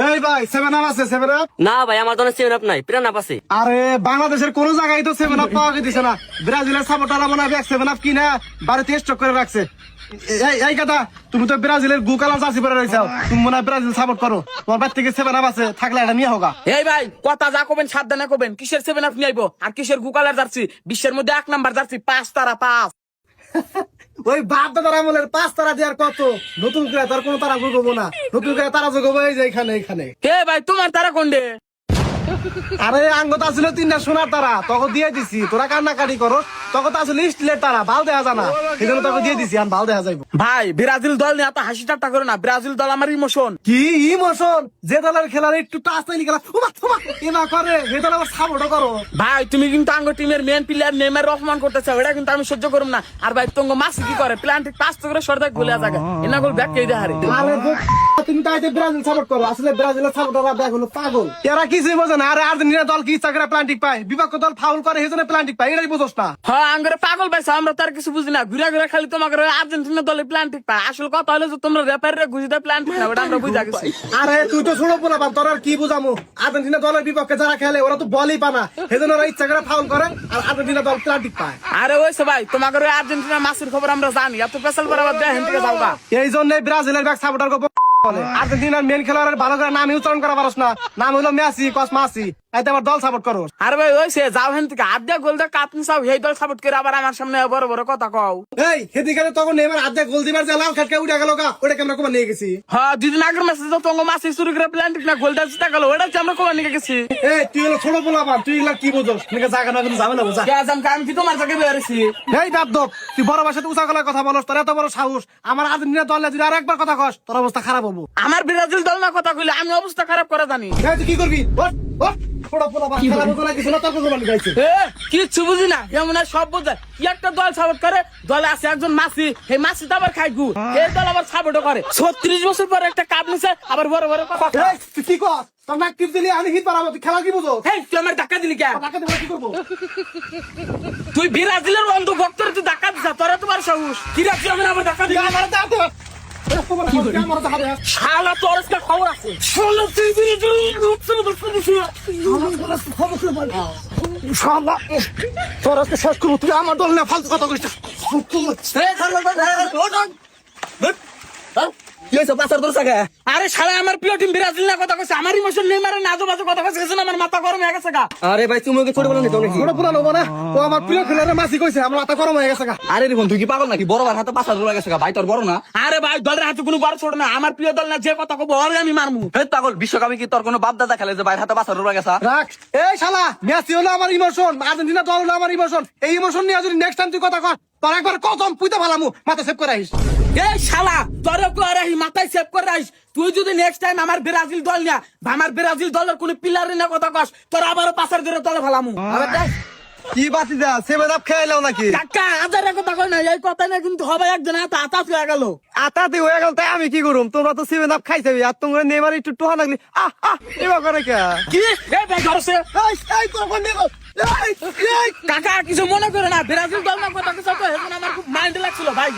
এই ভাই seven up আছে সেভেন আপ? না ভাই, আমার জন্য 7 আপ নাই, প্রাণ আপ আছে। আরে বাংলাদেশের কোন জায়গায় তো সেভেন আপ পাওয়া দিছে না। ব্রাজিলের সাপোর্টাররা মনে হয় সেভেন আপ কিনা বাড়িতে স্টক করে রাখছে। এই কথা, তুমি তো ব্রাজিলের গু কালার জার্সি পরে রয়েছাও, তুমি মনে হয় ব্রাজিল সাপোর্ট করো। তোমার বাড়ি থেকে সেভেন আপ আছে, থাকলে এটা নিয়ে হোগা। এই ভাই, কথা যা কবেন সাবধানে কবেন। কিসের 7 আপ নিয়ে আইবো আর কিসের গুকালার জার্সি? বিশ্বের মধ্যে 1 নাম্বার জার্সি, 5 তারা 5। ওই বাপ দাদার আমলের 5 তারা দেওয়ার কত, নতুন করে তার কোনো তারা যোগাবো না। নতুন করে তারা যোগাবো এই যে এখানে। হে ভাই, তোমার তারা কোনডে? আরে আঙ্গত আসলে 3টা সোনার তারা, তখন দিয়ে দিছি। তোরা কান্নাকাটি করো, তখন তো আসলে স্টিলের তারা, ভাল দেখা জানা, এই জন্য তোকে দিয়ে দিছি। আর ভাল দেখা যাইব। ভাই, ব্রাজিল দল নিয়ে এত হাসি ঠাট্টা করো না। ব্রাজিল দল আমার ইমোশন। কি ইমোশন? যে দলের খেলার একটু টাচ নাইলি খেলা এনা করে, যে দল আবার সাপোর্ট করো। ভাই, তুমি কিন্তু আঙ্গ টিমের মেন প্লেয়ার নেইমার রহমান করতেছ, এটা কিন্তু আমি সহ্য করব না। আর ভাই, তঙ্গ মাসি কি করে? প্ল্যান্টিক পাস করে সরদা গোলে জায়গা এনা গোল ব্যাক কে দেহারে। আরে তুমি তাইতে ব্রাজিল সাপোর্ট করো, আসলে ব্রাজিলের সাপোর্টাররা ব্যাক হলো পাগল। এরা কিছুই বোঝে না। আরে আর্জেন্টিনা দল কি ইচ্ছা করে প্ল্যান্টিক পায়, বিপক্ষ দল ফাউল করে সেজন্য প্ল্যান্টিক পায়, এটাই বুঝোস না। হ্যাঁ, আঙ্গরে পাগল ভাই, আমরা তার কিছু বুঝি না। ঘুরে ঘুরে খালি তোমাকে আর্জেন্টিনা দলে প্ল্যান্টিক পায়। আসল কথা হলো যে তোমরা রেফারিরে গুজিতে প্ল্যান্টিক না, ওটা আমরা বুঝা গেছি। আরে তুই তো ছোট পোলা বাপ, তোর আর কি বুঝামু? আর্জেন্টিনা দলের বিপক্ষে যারা খেলে ওরা তো বলই পানা, সেজন্য ওরা ইচ্ছা করে ফাউল করে আর আর্জেন্টিনা দল প্ল্যান্টিক পায়। আরে ওইসে ভাই, তোমাকে আর্জেন্টিনা মাসির খবর আমরা জানি। এত পেশাল বরাবর দেখেন থেকে যাওগা। এই জন্যই ব্রাজিলের ব্যাক সাপোর্টার বলে আর্জেন্টিনার মেন খেলোয়াড়ের ভালো করে নাম উচ্চারণ করা পারস না। নাম হলো মেসি, কসমাসি, তাইতে আমার দল সাপোর্ট করো। আরে ভাই, ওইসে যাও হেন থেকে হাত দিয়ে গোল দিয়ে কাপনি চাও, এই দল সাপোর্ট করে আবার আমার সামনে বড় বড় কথা কও। এই হেদিকে তখন নেইমার আধা গোল দিবার যে লাল খাটকা উঠে গেল গা, ওটা কেমন কমা নিয়ে গেছি। হ্যাঁ, 2 দিন আগের ম্যাচে তো তঙ্গ মাসি শুরু করে প্ল্যান্টিক না গোল দিয়ে গেল, ওটা হচ্ছে আমরা কমা নিয়ে গেছি। এই তুই হলো ছোট পোলা বাপ, তুই এগুলা কি বুঝোস? নিকে জায়গা না কিন্তু যাবে না বুঝা। আমি কি তোমার জায়গায় বেরিয়েছি? এই বাপদপ, তুই বড় ভাষাতে উঁচা গলায় কথা বলস, তোর এত বড় সাহস। আমার আর্জেন্টিনা দলে যদি আর একবার কথা কস, তোর অবস্থা খারাপ হবো। আমার ব্রাজিল দল না কথা কইলে আমি অবস্থা খারাপ করে জানি। এই তুই কি করবি? ওঠ, ওঠ, ছোট পোলা বাপ, খেলা বুঝো না, কিছু না, তর্ক করবার গাইছে। কিচ্ছু বুঝি না, এমন সব বোঝে। কি একটা দল সাপোর্ট করে, দলে আছে একজন মাসি, এই মাসি তো আবার খাই গু, এই দল আবার সাপোর্ট করে। 36 বছর পরে একটা কাপ নিছে, আবার বড় বড় কথা। এই তুই কি কর? তোর নাক টিপ দিলি আমি হিট পারাবো, তুই খেলা কি বুঝোস? এই তুই আমার ধাক্কা দিলি কেন? টাকা দেবো কি করবো? তুই ব্রাজিলের অন্ধ ভক্তরে তুই ধাক্কা দিছ, তোরা তোমার সাহস কি রাখছি? আমি আবার ধাক্কা দিলি? আমার দাঁতে শালা, তোর আজকে খবর আছে। তোর আজকে শেষ করবো। তুই আমার দল না ফালতু কথা কইছিস। আরে শালা, আমার প্রিয় টিম ব্রাজিল না কথা কইছে, আমার ইমোশন নেইমারে না আজে বাজে কথা কইছে, আমার মাথা গরম হয়ে গেছে গা। আরে ভাই, তুমি ওকে ছোট বলো নিতো নাকি? ছোট পুরা নেবো না, ও আমার প্রিয় খেলোয়াড় মাসি কইছে, আমার মাথা গরম হয়ে গেছে গা। আরে রিপন, তুই কি পাগল নাকি? বড় ভাই হাতে 5 হাজার গেছে, ভাই তোর বড় না? আরে ভাই, দলের হাতে কোনো বড় ছোট না, আমার প্রিয় দল না, যে কথা কব ওরে আমি মারমু। হে পাগল, বিশ্বকাপে কি তোর কোনো বাপ দাদা খেলে যে ভাই হাতে 5 হাজার গেছে? রাখ। এই শালা, মেসি হলো আমার ইমোশন, আর্জেন্টিনা দল হলো আমার ইমোশন। এই ইমোশন নিয়ে যদি নেক্সট টাইম তুই কথা কর, তোর একবার কদম পুইতে ভালামু, মাথা সেভ করে আইস। এই শালা, তোরে করে মাথায় সেভ করে রাখিস। তুই যদি নেক্সট টাইম আমার ব্রাজিল দল নিয়া বা আমার ব্রাজিল দলের কোন প্লেয়ারের না কথা কস, তোর আবারও পাশের ধরে তলে ফেলামু। কি বাতি দা, সেভেন আপ খেলাও নাকি? কাকা, আজারে কথা কই না, এই কথা না কিন্তু হবে একজন আতা হয়ে গেল। আতাতে হয়ে গেল, তাই আমি কি করুম? তোমরা তো সেভেন আপ খাইছে, আর তোমরা নেইমার একটু টোহা লাগলি এবার করে কে কি এই ভাই ধরছে? এই তোর কোন নেব? এই কাকা, কিছু মনে করে না, ব্রাজিল দল না কথা কিছু তো এখন আমার খুব মাইন্ড লাগছিল ভাই।